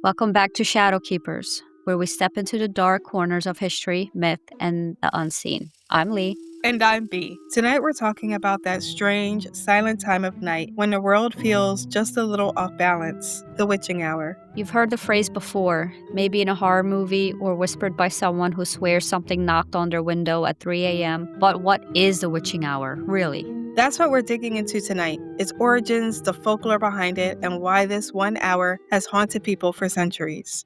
Welcome back to Shadow Keepers, where we step into the dark corners of history, myth, and the unseen. I'm Lee. And I'm Bea. Tonight we're talking about that strange, silent time of night when the world feels just a little off balance, the witching hour. You've heard the phrase before, maybe in a horror movie or whispered by someone who swears something knocked on their window at 3 a.m. But what is the witching hour, really? That's what we're digging into tonight. Its origins, the folklore behind it, and why this 1 hour has haunted people for centuries.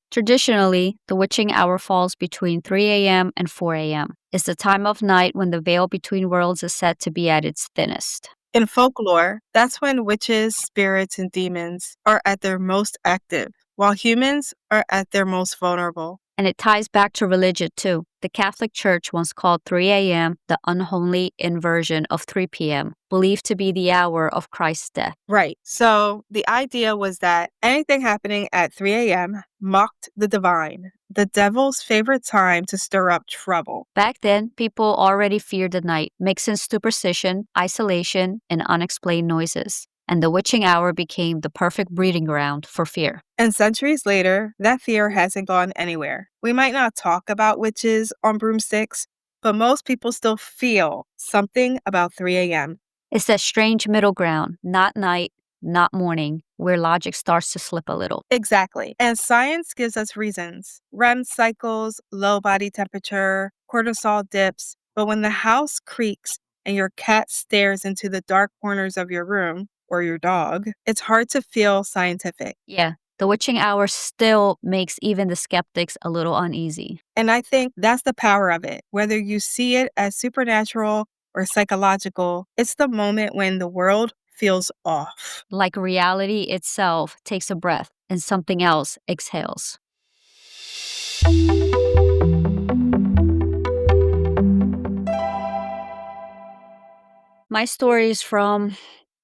Traditionally, the witching hour falls between 3 a.m. and 4 a.m. It's the time of night when the veil between worlds is said to be at its thinnest. In folklore, that's when witches, spirits, and demons are at their most active, while humans are at their most vulnerable. And it ties back to religion too. The Catholic Church once called 3 a.m. the unholy inversion of 3 p.m., believed to be the hour of Christ's death. Right. So the idea was that anything happening at 3 a.m. mocked the divine, the devil's favorite time to stir up trouble. Back then, people already feared the night, mixing superstition, isolation, and unexplained noises. And the witching hour became the perfect breeding ground for fear. And centuries later, that fear hasn't gone anywhere. We might not talk about witches on broomsticks, but most people still feel something about 3 a.m. It's that strange middle ground, not night, not morning, where logic starts to slip a little. Exactly. And science gives us reasons. REM cycles, low body temperature, cortisol dips. But when the house creaks and your cat stares into the dark corners of your room, or your dog, it's hard to feel scientific. Yeah, the witching hour still makes even the skeptics a little uneasy. And I think that's the power of it. Whether you see it as supernatural or psychological, it's the moment when the world feels off. Like reality itself takes a breath and something else exhales. My story is from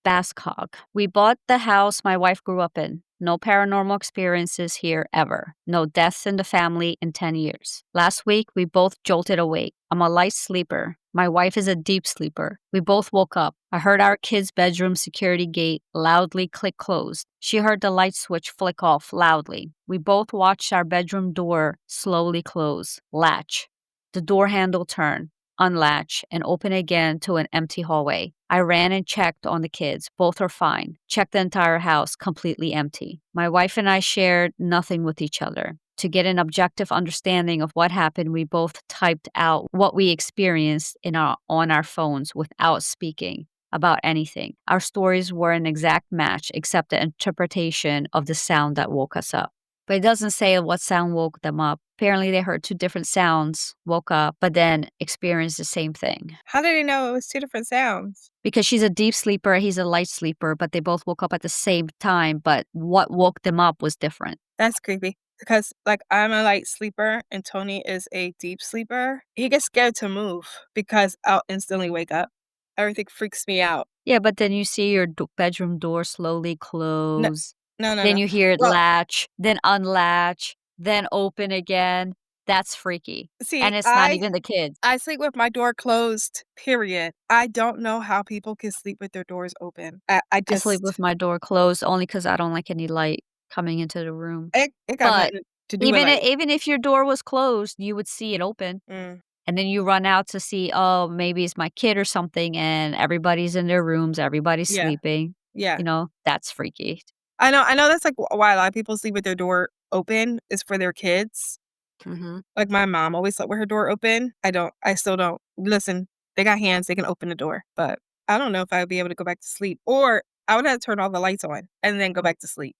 Bascog. We bought the house my wife grew up in. No paranormal experiences here ever. No deaths in the family in 10 years. Last week, we both jolted awake. I'm a light sleeper. My wife is a deep sleeper. We both woke up. I heard our kid's bedroom security gate loudly click closed. She heard the light switch flick off loudly. We both watched our bedroom door slowly close. Latch. The door handle turn. Unlatch and open again to an empty hallway. I ran and checked on the kids. Both are fine. Checked the entire house, completely empty. My wife and I shared nothing with each other. To get an objective understanding of what happened, we both typed out what we experienced on our phones without speaking about anything. Our stories were an exact match except the interpretation of the sound that woke us up. But it doesn't say what sound woke them up. Apparently, they heard two different sounds, woke up, but then experienced the same thing. How did he know it was two different sounds? Because she's a deep sleeper, he's a light sleeper, but they both woke up at the same time, but what woke them up was different. That's creepy. Because, I'm a light sleeper and Tony is a deep sleeper. He gets scared to move because I'll instantly wake up. Everything freaks me out. Yeah, but then you see your bedroom door slowly close. No, no, Then no. you hear it Well, latch, then unlatch, then open again. That's freaky. see, And it's not even the kids. I sleep with my door closed, period. I don't know how people can sleep with their doors open. I I sleep just, with my door closed only because I don't like any light coming into the room. it got But nothing to do with even if your door was closed, you would see it open. Mm, And then you run out to see, oh, maybe it's my kid or something, and everybody's in their rooms, everybody's yeah, sleeping. yeah. That's freaky. I know that's, why a lot of people sleep with their door open is for their kids. Mhm. Like, my mom always slept with her door open. I still don't. Listen, they got hands, they can open the door, but I don't know if I would be able to go back to sleep, or I would have to turn all the lights on and then go back to sleep.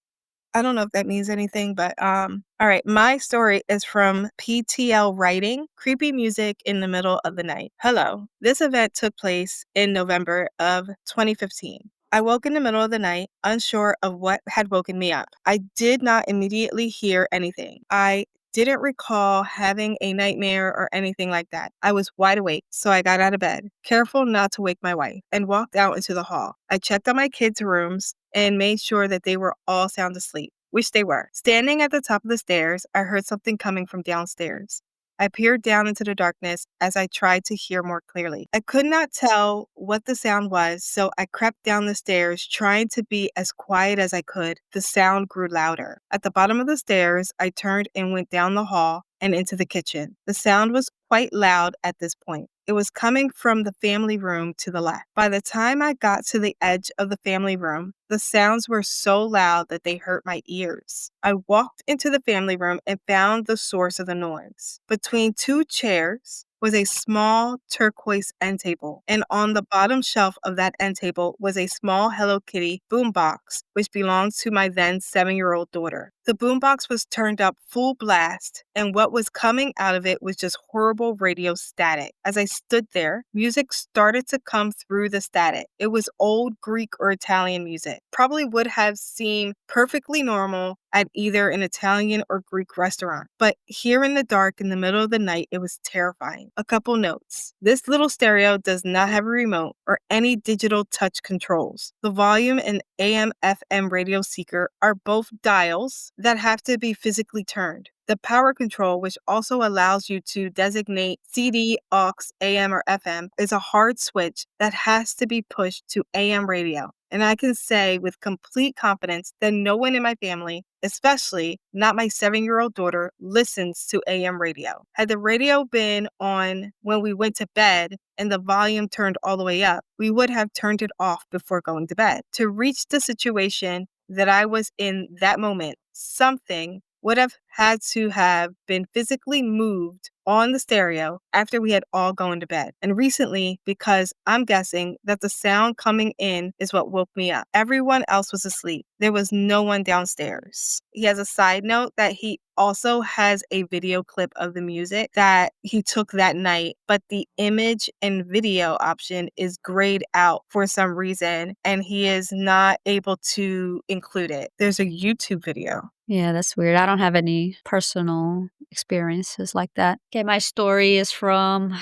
I don't know if that means anything, but, all right, my story is from PTL Writing, Creepy Music in the Middle of the Night. Hello. This event took place in November of 2015. I woke in the middle of the night, unsure of what had woken me up. I did not immediately hear anything. I didn't recall having a nightmare or anything like that. I was wide awake, so I got out of bed, careful not to wake my wife, and walked out into the hall. I checked on my kids' rooms and made sure that they were all sound asleep. which they were. Standing at the top of the stairs, I heard something coming from downstairs. I peered down into the darkness as I tried to hear more clearly. I could not tell what the sound was, so I crept down the stairs, trying to be as quiet as I could. The sound grew louder. At the bottom of the stairs, I turned and went down the hall and into the kitchen. The sound was quite loud at this point. It was coming from the family room to the left. By the time I got to the edge of the family room, the sounds were so loud that they hurt my ears. I walked into the family room and found the source of the noise. Between two chairs was a small turquoise end table, and on the bottom shelf of that end table was a small Hello Kitty boombox, which belonged to my then 7-year-old daughter. The boombox was turned up full blast, and what was coming out of it was just horrible radio static. As I stood there, music started to come through the static. It was old Greek or Italian music. Probably would have seemed perfectly normal at either an Italian or Greek restaurant. But here in the dark, in the middle of the night, it was terrifying. A couple notes. This little stereo does not have a remote or any digital touch controls. The volume and AM/FM radio seeker are both dials that have to be physically turned. The power control, which also allows you to designate CD, aux, AM, or FM, is a hard switch that has to be pushed to AM radio. And I can say with complete confidence that no one in my family, especially not my 7-year-old daughter, listens to AM radio. Had the radio been on when we went to bed and the volume turned all the way up, we would have turned it off before going to bed. To reach the situation that I was in that moment, something would have had to have been physically moved on the stereo after we had all gone to bed. And recently, because I'm guessing that the sound coming in is what woke me up. Everyone else was asleep. There was no one downstairs. He has a side note that he also has a video clip of the music that he took that night, but the image and video option is grayed out for some reason, and he is not able to include it. There's a YouTube video. Yeah, that's weird. I don't have any personal experiences like that. Okay, my story is from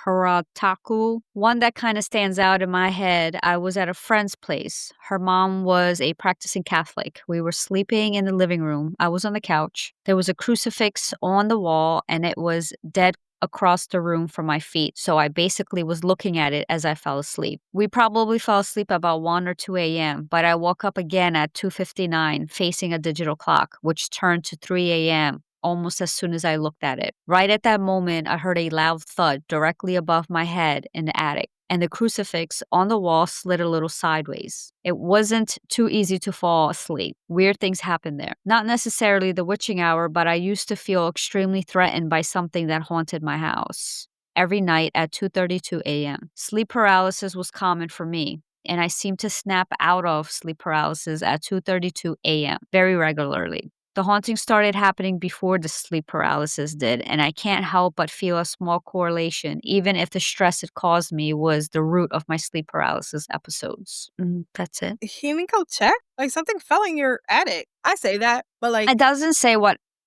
Harataku. One that kind of stands out in my head. I was at a friend's place. Her mom was a practicing Catholic. We were sleeping in the living room. I was on the couch. There was a crucifix on the wall, and it was dead across the room from my feet, so I basically was looking at it as I fell asleep. We probably fell asleep about 1 or 2 a.m., but I woke up again at 2:59 facing a digital clock, which turned to 3 a.m. almost as soon as I looked at it. Right at that moment, I heard a loud thud directly above my head in the attic, and the crucifix on the wall slid a little sideways. It wasn't too easy to fall asleep. Weird things happened there. Not necessarily the witching hour, but I used to feel extremely threatened by something that haunted my house. Every night at 2:32 a.m. Sleep paralysis was common for me, and I seemed to snap out of sleep paralysis at 2:32 a.m. very regularly. The haunting started happening before the sleep paralysis did, and I can't help but feel a small correlation, even if the stress it caused me was the root of my sleep paralysis episodes. That's it. He didn't go check? Like something fell in your attic. I say that, but like, It doesn't say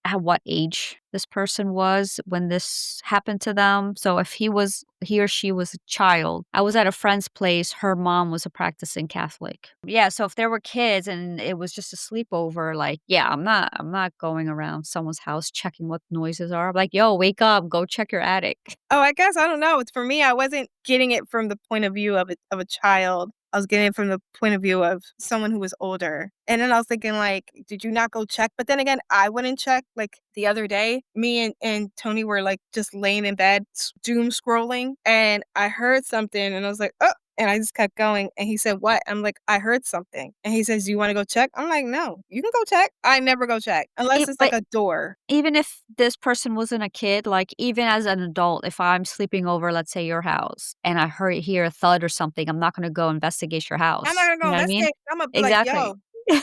at what age this person was when this happened to them. So if he or she was a child, I was at a friend's place. Her mom was a practicing Catholic. Yeah, so if there were kids and it was just a sleepover, like, yeah, I'm not going around someone's house checking what noises are. I'm like, yo, wake up, go check your attic. oh, I guess I don't know. It's for me, I wasn't getting it from the point of view of a child. I was getting it from the point of view of someone who was older. And then I was thinking, like, did you not go check? But then again, I wouldn't check. Like the other day, me and Tony were like just laying in bed, doom scrolling, and I heard something and I was like, oh, and I just kept going. And he said, what? I'm like, I heard something. And he says, do you want to go check? I'm like, no, you can go check. I never go check unless it's like But a door. even if this person wasn't a kid, like, even as an adult, if I'm sleeping over, let's say, your house, and I hear a thud or something, I'm not gonna go investigate your I'm not house. gonna go You know what I mean? investigate. I'm gonna be like, Exactly. yo, I'm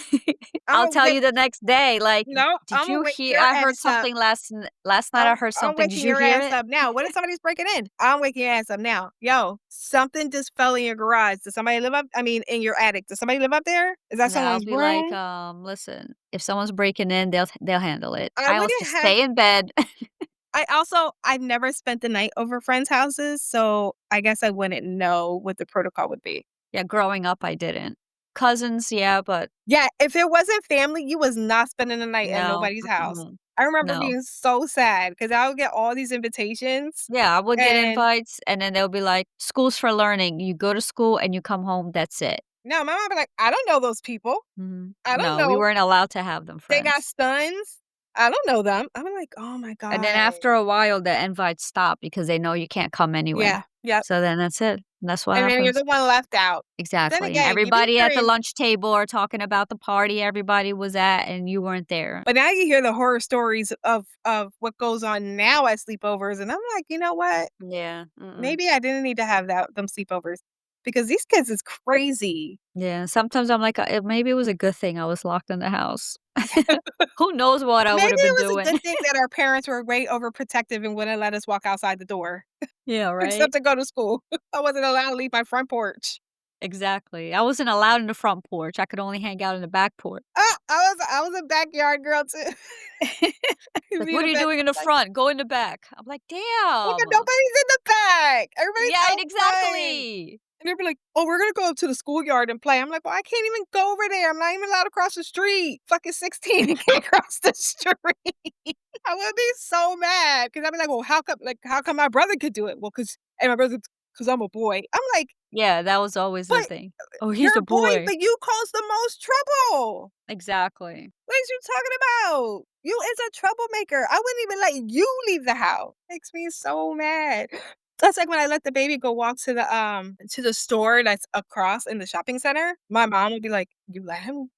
I'll gonna tell wake you the next day, like, no, "Did I'm gonna you wake hear your I heard ass up. something last night I heard I'm something. Did waking you your hear ass it?" up now. What if somebody's breaking in? I'm waking your ass up now. Yo, something just fell in your garage. Does somebody live up? I mean, in your attic. Does somebody live up there? Is that And then I'll someone's be like, room? "Listen, if someone's breaking in, they'll handle it. I I'll wouldn't just have. stay in bed." I've never spent the night over friends' houses, so I guess I wouldn't know what the protocol would be. Yeah, growing up, I didn't. Cousins, yeah, but Yeah, if it wasn't family, you was not spending the night at no, nobody's house. mm-mm, I remember no. being so sad because I would get all these invitations, Yeah, I would get and invites, and then they'll be like, "School's for learning." You go to school and you come home, that's it. no, my mom be like, "I don't know those people. Mhm. I don't No, we know weren't allowed to have them they got friends. sons. I don't know them." I'm like, "Oh my And then god." after a while, the invites stop because they know you can't come anyway. Yeah, yep, So then that's it. That's what and then you're happens. the one left out. But then Exactly, and again, you be everybody at the hearing lunch table are talking about the party everybody was at, and you weren't there. but now you hear the horror stories of what goes on now at sleepovers, and I'm like, "You know what? Yeah, mm-mm. Maybe I didn't need to have them sleepovers because these kids is crazy." Yeah, sometimes I'm like, maybe it was a good thing I was locked in the house. Who knows what I Maybe would have been it was a doing. good thing that our parents were way overprotective and wouldn't let us walk outside the door, Yeah, right? except to go to school. I wasn't allowed to leave my front porch. Exactly. I wasn't allowed in the front porch, I could only hang out in the back porch. I was a backyard girl too. Like, Be "What the are you best doing in the like, front? Go in the back." I'm like, "Oh, but "Damn." nobody's in the back. Everybody's Yeah, outside." exactly. And they'd be like, "Oh, we're gonna go up to the schoolyard and play." I'm like, "Well, I can't even go over there. I'm not even allowed to cross the street. Fucking 16 and can't cross the street." I would be so mad because 'cause I'd be like, "Well, how come my brother could do it?" "Well, and my brother, cause 'cause I'm a boy." I'm like, Yeah, that was always the "But thing. "Oh, he's you're a a boy, boy." but you cause the most trouble. Exactly. What is you talking about? You is a troublemaker. I wouldn't even let you leave the house." Makes me so mad. That's like when I let the baby go walk to the store that's across in the shopping center. My mom would be like, You let him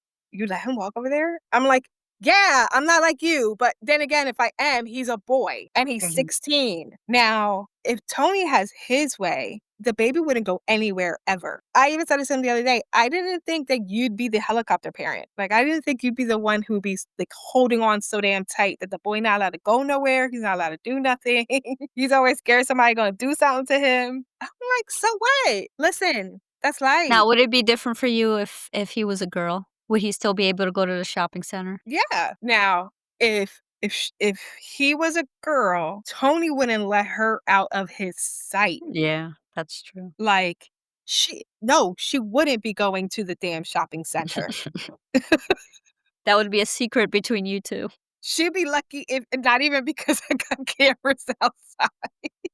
walk over there?" I'm like, "Yeah, I'm not like you, but then again, if I am, he's a boy and he's Mhm. 16." Now, if Tony has his way, the baby wouldn't go anywhere ever. I even said this to him the other day. I didn't think that you'd be the helicopter parent. Like, I didn't think you'd be the one who'd be like holding on so damn tight that the boy not allowed to go nowhere. He's not allowed to do nothing. He's always scared somebody gonna do something to him. I'm like, so what? Listen, that's life. Now, would it be different for you if he was a girl? Would he still be able to go to the shopping center? Yeah. Now, if he was a girl, Tony wouldn't let her out of his sight. Yeah, that's true. Like, she wouldn't be going to the damn shopping center. That would be a secret between you 2. She'll be lucky if not even because I got cameras outside.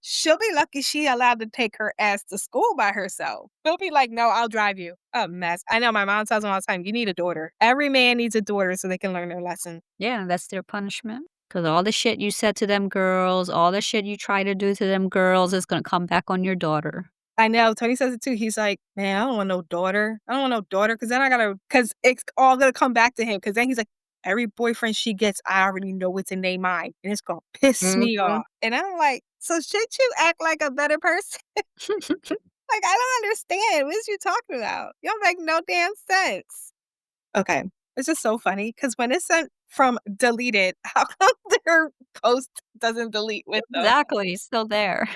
She'll be lucky she allowed to take her ass to school by herself. She'll be like, "No, I'll drive you." A mess. I know my mom tells me all the time, "You need a daughter." Every man needs a daughter so they can learn their lesson. Yeah, that's their punishment. Cause all the shit you said to them girls, all the shit you try to do to them girls is gonna come back on your daughter. I know, Tony says it too. He's like, "Man, I don't want no daughter. I don't want no daughter because then I gotta, because it's all gonna come back to him. Because then he's like, every boyfriend she gets, I already know what's in their mind, and it's gonna piss me Mhm. off." And I'm like, "So should you act like a better person?" Like, I don't understand. What is you talking about? You don't make no damn sense. Okay. It's just so funny because when it's sent from deleted, how come their post doesn't delete with them? Exactly, still there.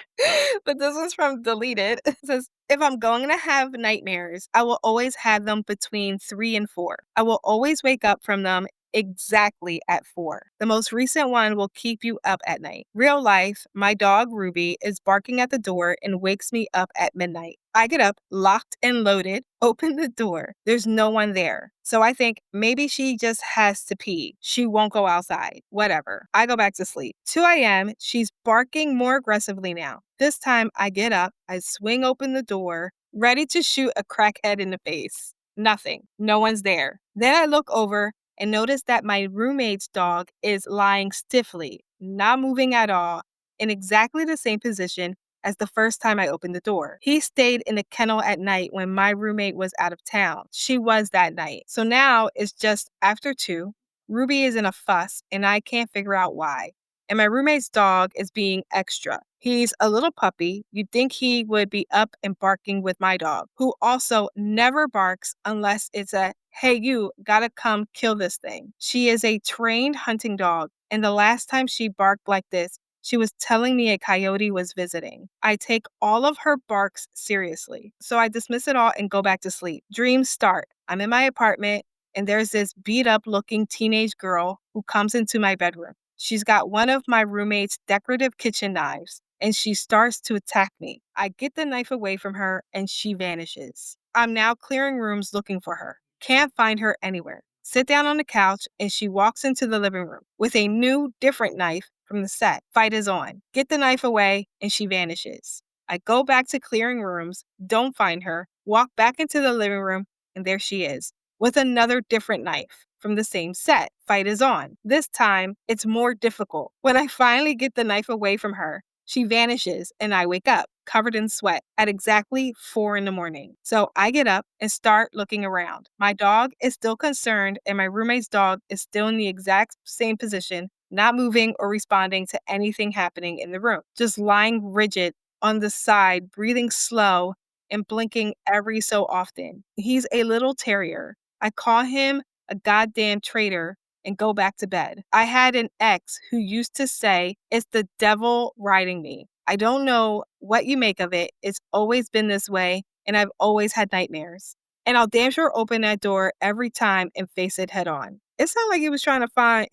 But this one's from deleted. It says, "If I'm going to have nightmares, I will always have them between 3 and 4. I will always wake up from them exactly at 4. The most recent one will keep you up at night. Real life, my dog Ruby is barking at the door and wakes me up at midnight. I get up, locked and loaded, open the door. There's no one there. So I think maybe she just has to pee. She won't go outside. Whatever. I go back to sleep. 2 a.m., she's barking more aggressively now. This time I get up, I swing open the door, ready to shoot a crackhead in the face. Nothing. No one's there. Then I look over and notice that my roommate's dog is lying stiffly, not moving at all, in exactly the same position as the first time I opened the door. He stayed in the kennel at night when my roommate was out of town. She was that night. So now it's just after 2. Ruby is in a fuss, and I can't figure out why. And my roommate's dog is being extra. He's a little puppy. You'd think he would be up and barking with my dog, who also never barks unless it's a, "Hey, you gotta come kill this thing." She is a trained hunting dog, and the last time she barked like this, she was telling me a coyote was visiting. I take all of her barks seriously, so I dismiss it all and go back to sleep. Dreams start. I'm in my apartment, and there's this beat up looking teenage girl who comes into my bedroom. She's got one of my roommate's decorative kitchen knives, and she starts to attack me. I get the knife away from her, and she vanishes. I'm now clearing rooms looking for her. Can't find her anywhere. Sit down on the couch, and she walks into the living room with a new, different knife from the set. Fight is on. Get the knife away, and she vanishes. I go back to clearing rooms, don't find her, walk back into the living room, and there she is with another different knife from the same set. Fight is on. This time, it's more difficult. When I finally get the knife away from her, she vanishes, and I wake up covered in sweat at exactly 4 in the morning. So I get up and start looking around. My dog is still concerned, and my roommate's dog is still in the exact same position, not moving or responding to anything happening in the room, just lying rigid on the side, breathing slow and blinking every so often. He's a little terrier. I call him a goddamn traitor and go back to bed. I had an ex who used to say, "It's the devil riding me." I don't know what you make of it. It's always been this way, and I've always had nightmares. And I'll damn sure open that door every time and face it head on. It sounded like he was trying to fight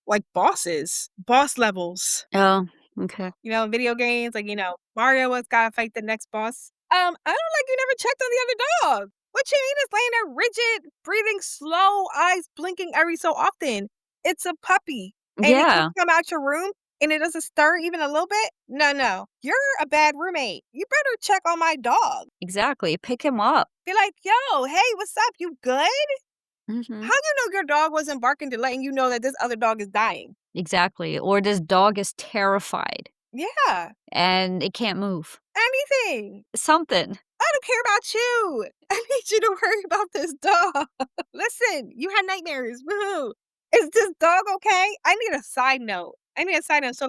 like bosses, boss levels. Oh, okay. In video games, like, Mario has gotta fight the next boss. I don't like you never checked on the other dog. What you mean it's laying there rigid, breathing slow, eyes blinking every so often? It's a puppy. And it can Yeah, come out your room and it doesn't stir even a little bit? No. You're a bad roommate. You better check on my dog. exactly. Pick him up. Be like, yo, hey, what's up? You good? How Mhm. you know your dog wasn't barking to letting you know that this other dog is dying? Exactly. Or this dog is terrified Yeah, and it can't move. anything. Something. I don't care about you. I need you to worry about this dog. Listen, you had nightmares. Woohoo. Is this dog okay? I need a side note. So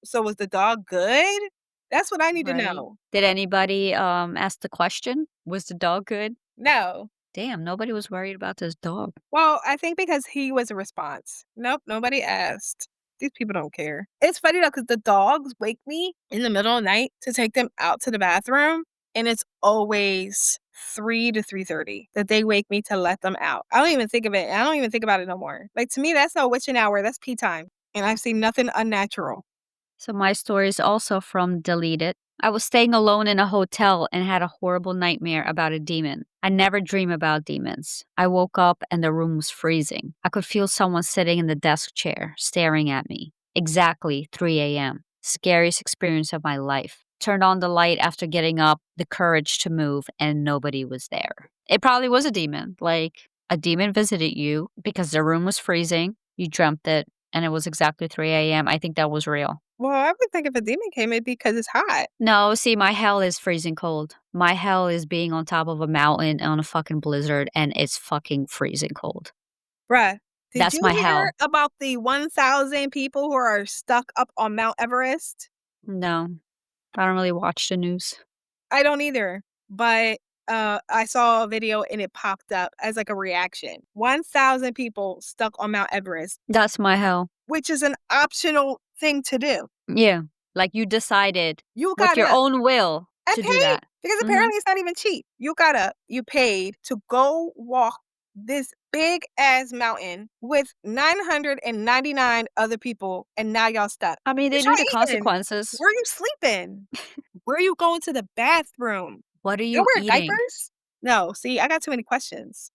so was the dog good? That's what I need to Right. know. Did anybody, ask the question? Was the dog good? No. Damn, nobody was worried about this dog. Well, I think because he was a response. Nope, nobody asked. These people don't care. It's funny though, because the dogs wake me in the middle of the night to take them out to the bathroom, and it's always 3 to 3:30 that they wake me to let them out. I don't even think of it. I don't even think about it no more. Like, to me, that's no witching hour. That's pee time, and I've seen nothing unnatural. So my story is also from Deleted. I was staying alone in a hotel and had a horrible nightmare about a demon. I never dream about demons. I woke up and the room was freezing. I could feel someone sitting in the desk chair, staring at me. Exactly 3 a.m. Scariest experience of my life. Turned on the light after getting up, the courage to move, and nobody was there. It probably was a demon. Like, a demon visited you because the room was freezing. You dreamt it, and it was exactly 3 a.m. I think that was real. Well, I would think if a demon came, it'd be because it's hot. No, see, my hell is freezing cold. My hell is being on top of a mountain on a fucking blizzard, and it's fucking freezing cold. Bruh, did That's you my hear hell. about the 1,000 people who are stuck up on Mount Everest? No, I don't really watch the news. I don't either, but, I saw a video and it popped up as, like, a reaction. 1,000 people stuck on Mount Everest, That's my hell. which is an optional thing to do. Yeah, like you decided You with got your up own will and to do paid that. because Mhm. apparently it's not even cheap. You got up, you paid to go walk this big ass mountain with 999 other people, and now y'all stuck. I mean, What they knew the y'all eating? consequences. Where you sleeping? Where you going to the bathroom? What are Y'all you wear eating? diapers? No, see, I got too many questions.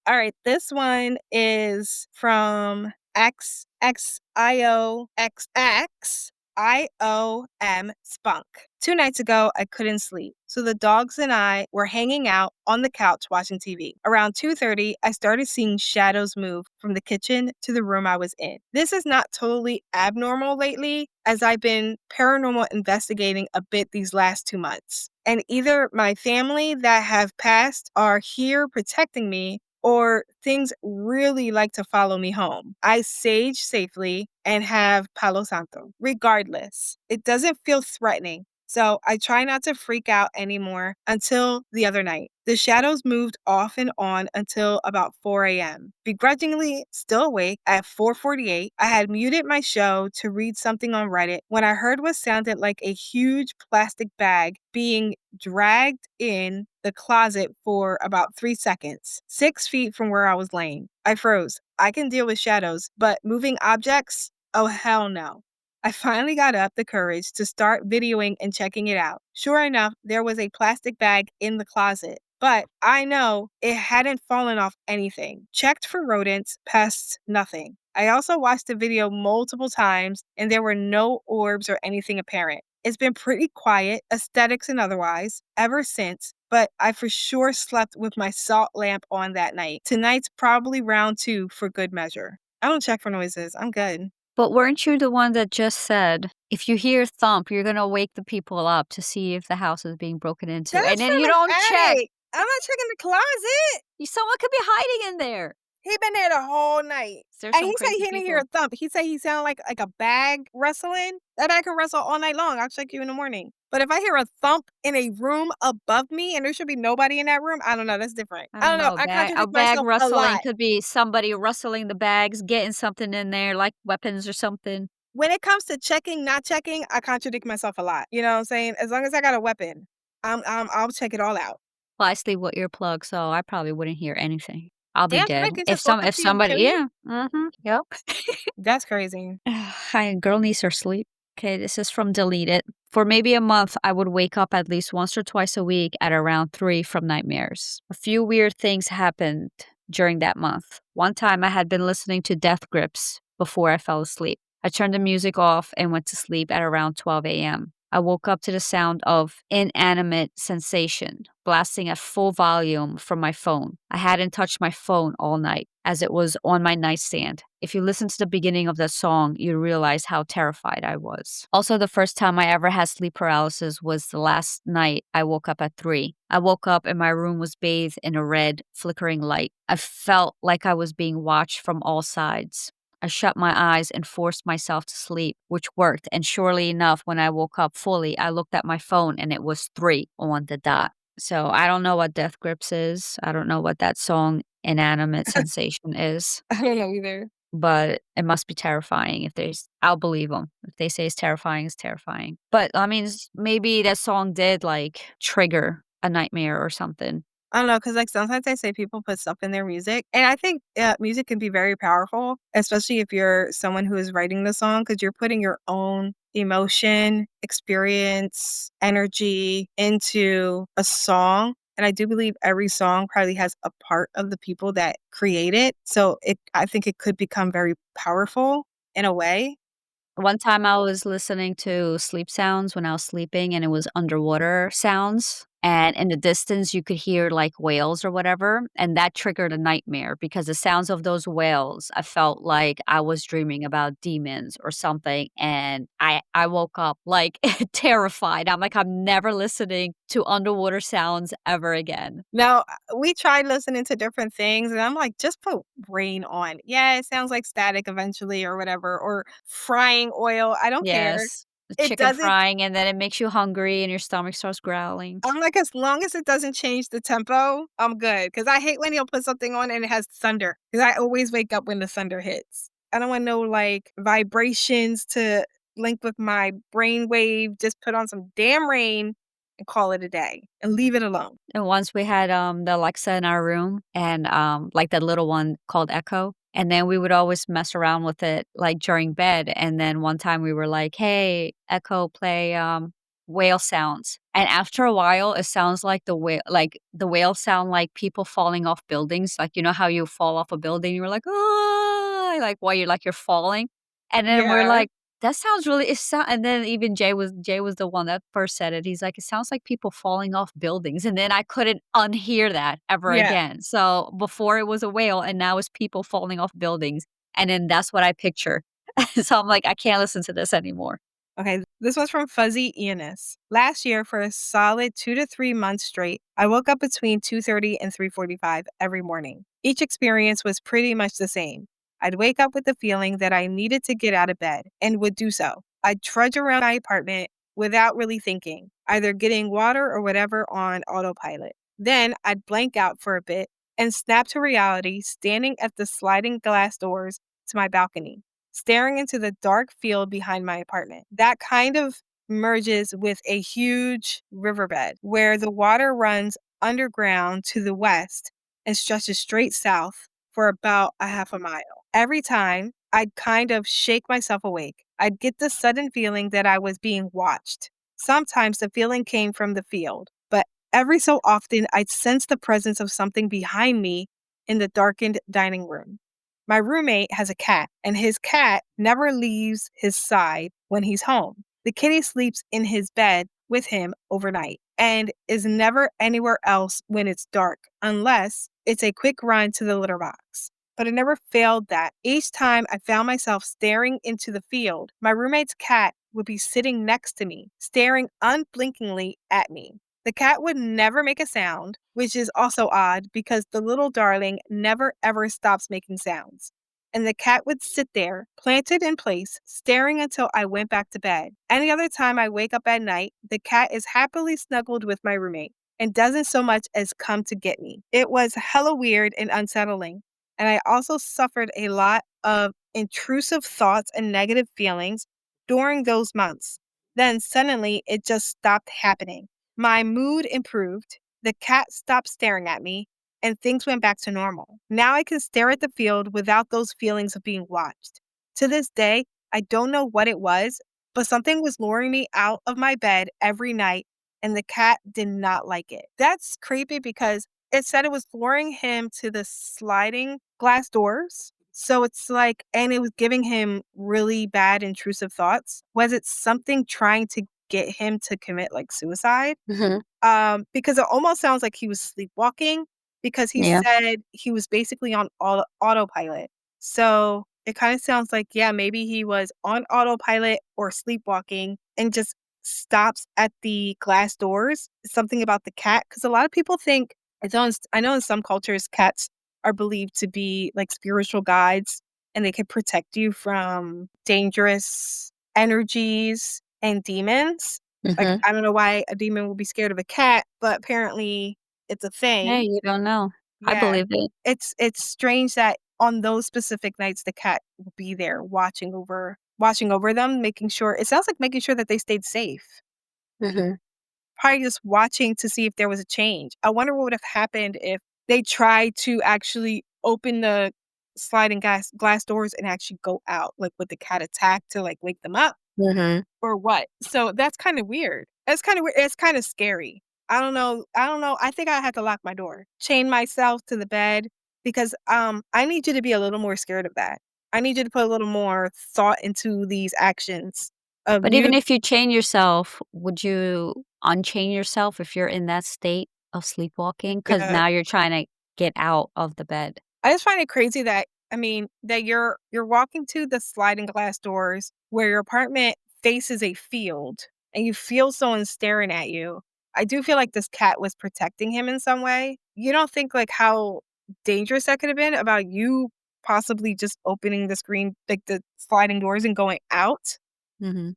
All right, this one is from XXIOXXIOM Spunk. 2 nights ago, I couldn't sleep, so the dogs and I were hanging out on the couch watching TV. Around 2:30, I started seeing shadows move from the kitchen to the room I was in. This is not totally abnormal lately, as I've been paranormal investigating a bit these last 2 months. And either my family that have passed are here protecting me, or things really like to follow me home. I sage safely and have Palo Santo. Regardless, it doesn't feel threatening. So I try not to freak out anymore until the other night. The shadows moved off and on until about 4 a.m. Begrudgingly still awake at 4:48, I had muted my show to read something on Reddit when I heard what sounded like a huge plastic bag being dragged in the closet for about 3 seconds, 6 feet from where I was laying. I froze. I can deal with shadows, but moving objects? Oh, hell no. I finally got up the courage to start videoing and checking it out. Sure enough, there was a plastic bag in the closet, but I know it hadn't fallen off anything. Checked for rodents, pests, nothing. I also watched the video multiple times and there were no orbs or anything apparent. It's been pretty quiet, aesthetics and otherwise, ever since, but I for sure slept with my salt lamp on that night. Tonight's probably round two for good measure. I don't check for noises. I'm good. But weren't you the one that just said, if you hear thump, you're gonna wake the people up to see if the house is being broken into, and That's then from you an don't check? attic. I'm not checking the closet. Someone could be hiding in there. He been there the whole night. There's And some he said he crazy didn't hear a people. thump. He said he sounded like a bag rustling. That bag can rustle all night long. I'll check you in the morning. But if I hear a thump in a room above me and there should be nobody in that room, I don't know. That's different. I I don't don't know. know, I a contradict bag myself a rustling lot. could be somebody rustling the bags, getting something in there, like weapons or something. When it comes to checking, not checking, I contradict myself a lot. You know what I'm saying? As long as I got a weapon, I'll check it all out. Well, I sleep with earplugs, so I probably wouldn't hear anything. I'll be Damn, dead. somebody can just walk up If to you and somebody kill you? yeah, mhm, yep. That's crazy. Hi, girl needs her sleep. Okay, this is from deleted. For maybe a month, I would wake up at least once or twice a week at around 3 from nightmares. A few weird things happened during that month. One time, I had been listening to Death Grips before I fell asleep. I turned the music off and went to sleep at around 12 a.m. I woke up to the sound of inanimate sensation blasting at full volume from my phone. I hadn't touched my phone all night as it was on my nightstand. If you listen to the beginning of that song, you realize how terrified I was. Also, the first time I ever had sleep paralysis was the last night I woke up at 3. I woke up and my room was bathed in a red, flickering light. I felt like I was being watched from all sides. I shut my eyes and forced myself to sleep, which worked. And surely enough, when I woke up fully, I looked at my phone and it was 3 on the dot. So I don't know what Death Grips is. I don't know what that song Inanimate Sensation is, I don't know either. but it must be terrifying if there's I'll believe them. If they say it's terrifying, it's terrifying. But, I mean, maybe that song did, like, trigger a nightmare or something. I don't know, cause like, sometimes they say people put stuff in their music, and I think, music can be very powerful, especially if you're someone who is writing the song, because 'cause you're putting your own emotion, experience, energy into a song, and I do believe every song probably has a part of the people that create it, so I think it could become very powerful in a way. One time I was listening to sleep sounds when I was sleeping, and it was underwater sounds, and in the distance, you could hear, like, whales or whatever, and that triggered a nightmare because the sounds of those whales, I felt like I was dreaming about demons or something, and I woke up, like, terrified. I'm like, "I'm never listening to underwater sounds ever again." Now, we tried listening to different things, and I'm like, "Just put rain on." Yeah, it sounds like static eventually or whatever, or frying oil, I don't care. Yes. The It chicken doesn't frying, and then it makes you hungry and your stomach starts growling. I'm like, as long as it doesn't change the tempo, I'm good. Cause I hate when you'll put something on and it has thunder. Cause I always wake up when the thunder hits. I don't want no, like, vibrations to link with my brain wave, just put on some damn rain and call it a day, and leave it alone. And once we had, the Alexa in our room and, like, that little one called Echo, and then we would always mess around with it, like, during bed, and then one time we were like, "Hey, Echo, play, whale sounds." And after a while, it sounds like the whales sound like people falling off buildings, like, you know how you fall off a building, you're like, "Ah," like, while you're falling? And then we're Yeah, like, that sounds really and then even Jay was the one that first said it. He's like, "It sounds like people falling off buildings," and then I couldn't unhear that ever yeah. again. So, before it was a whale, and now it's people falling off buildings, and then that's what I picture. So, I'm like, "I can't listen to this anymore." Okay, this was from Fuzzy Eunice. Last year, for a solid 2 to 3 months straight, I woke up between 2:30 and 3:45 every morning. Each experience was pretty much the same. I'd wake up with the feeling that I needed to get out of bed and would do so. I'd trudge around my apartment without really thinking, either getting water or whatever on autopilot. Then I'd blank out for a bit and snap to reality standing at the sliding glass doors to my balcony staring into the dark field behind my apartment. That kind of merges with a huge riverbed where the water runs underground to the west and stretches straight south for about a half a mile. Every time, I'd kind of shake myself awake, I'd get the sudden feeling that I was being watched. Sometimes the feeling came from the field, but every so often I'd sense the presence of something behind me in the darkened dining room. My roommate has a cat, and his cat never leaves his side when he's home. The kitty sleeps in his bed with him overnight and is never anywhere else when it's dark, unless it's a quick run to the litter box. But it never failed that. Each time I found myself staring into the field, my roommate's cat would be sitting next to me, staring unblinkingly at me. The cat would never make a sound, which is also odd because the little darling never ever stops making sounds. And the cat would sit there, planted in place, staring until I went back to bed. Any other time I wake up at night, the cat is happily snuggled with my roommate and doesn't so much as come to get me. It was hella weird and unsettling. And I also suffered a lot of intrusive thoughts and negative feelings during those months. Then suddenly it just stopped happening. My mood improved, the cat stopped staring at me, and things went back to normal. Now I can stare at the field without those feelings of being watched. To this day, I don't know what it was, but something was luring me out of my bed every night, and the cat did not like it. That's creepy because it said it was luring him to the sliding glass doors. So it's like, and it was giving him really bad intrusive thoughts. Was it something trying to get him to commit like suicide? Mhm. Because it almost sounds like he was sleepwalking because he Yeah. said he was basically on autopilot. So it kind of sounds like, yeah, maybe he was on autopilot or sleepwalking and just stops at the glass doors. Something about the cat, because a lot of people think, I know in some cultures, cats are believed to be like spiritual guides and they can protect you from dangerous energies and demons. Like, Mhm. I don't know why a demon would be scared of a cat, but apparently it's a Hey, thing. you don't know. I Yeah. believe it. It's strange that on those specific nights the cat will be there watching over them, making sure it sounds like making sure that they stayed safe. Mhm. Probably just watching to see if there was a change. I wonder what would have happened if they tried to actually open the sliding glass doors and actually go out. Like, would the cat attack to, like, wake them up Mhm. or what? So that's kinda weird. It's kinda weird. It's kinda scary. I don't know. I think I had to lock my door, chain myself to the bed because, I need you to be a little more scared of that. I need you to put a little more thought into these actions of But you even if you chain yourself, would you unchain yourself if you're in that state of sleepwalking? Because uh now you're trying to get out of the bed. I just find it crazy that that you're walking to the sliding glass doors where your apartment faces a field and you feel someone staring at you. I do feel like this cat was protecting him in some way. You don't think like how dangerous that could have been about you possibly just opening the screen like the sliding doors and going out? Mhm.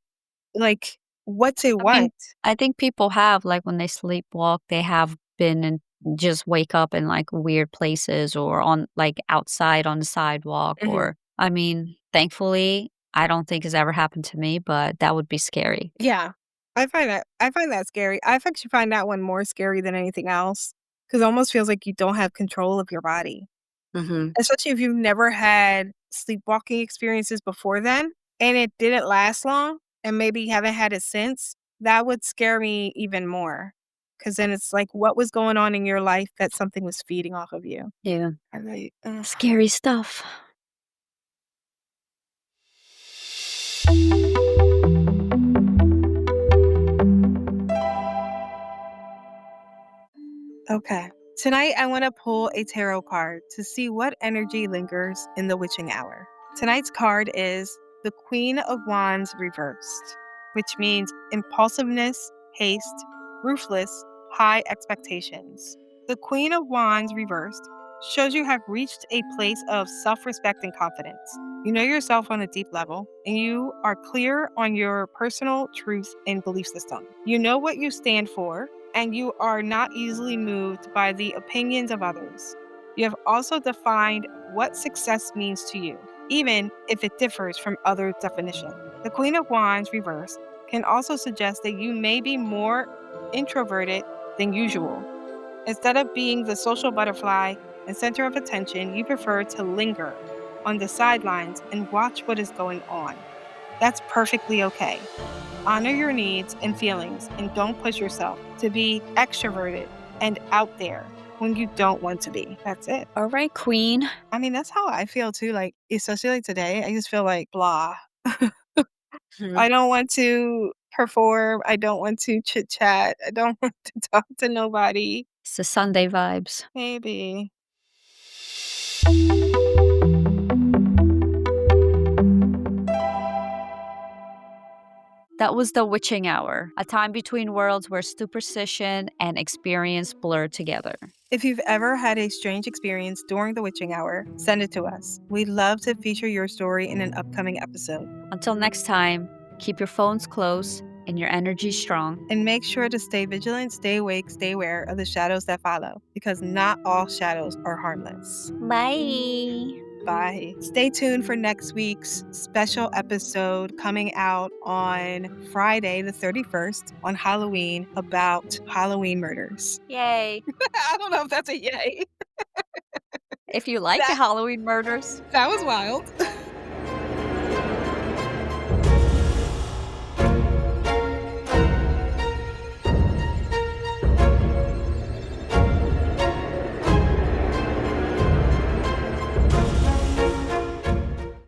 Like, what's it I mean, want? I think people have, like, when they sleepwalk, they have been and just wake up in, like, weird places or on like, outside on the sidewalk Mhm. or I mean, thankfully, I don't think it's ever happened to me, but that would be scary. Yeah. I find that scary. I actually find that one more scary than anything else because it almost feels like you don't have control of your body, Mhm. especially if you've never had sleepwalking experiences before then and it didn't last long and maybe you haven't had it since. That would scare me even more because then it's like, what was going on in your life that something was feeding off of you? Yeah. And they, ugh. Scary stuff. Okay. Tonight, I want to pull a tarot card to see what energy lingers in the witching hour. Tonight's card is the Queen of Wands reversed, which means impulsiveness, haste, ruthless, high expectations. The Queen of Wands reversed shows you have reached a place of self respect and confidence. You know yourself on a deep level, and you are clear on your personal truth and belief system. You know what you stand for, and you are not easily moved by the opinions of others. You have also defined what success means to you, even if it differs from others' definition. The Queen of Wands reverse can also suggest that you may be more introverted than usual. Instead of being the social butterfly and center of attention, you prefer to linger on the sidelines and watch what is going on. That's perfectly okay. Honor your needs and feelings and don't push yourself to be extroverted and out there when you don't want to be. That's it. All right, queen. I mean, that's how I feel too. Like, especially like today, I just feel like blah. Mhm. I don't want to perform. I don't want to chit chat. I don't want to talk to nobody. It's the Sunday vibes. Maybe. That was the witching hour, a time between worlds where superstition and experience blur together. If you've ever had a strange experience during the witching hour, send it to us. We'd love to feature your story in an upcoming episode. Until next time, keep your phones close and your energy strong. And make sure to stay vigilant, stay awake, stay aware of the shadows that follow, because not all shadows are harmless. Bye. Bye. Stay tuned for next week's special episode coming out on Friday, the 31st, on Halloween, about Halloween murders. Yay. I don't know if that's a yay. If you like That, Halloween murders, that was wild.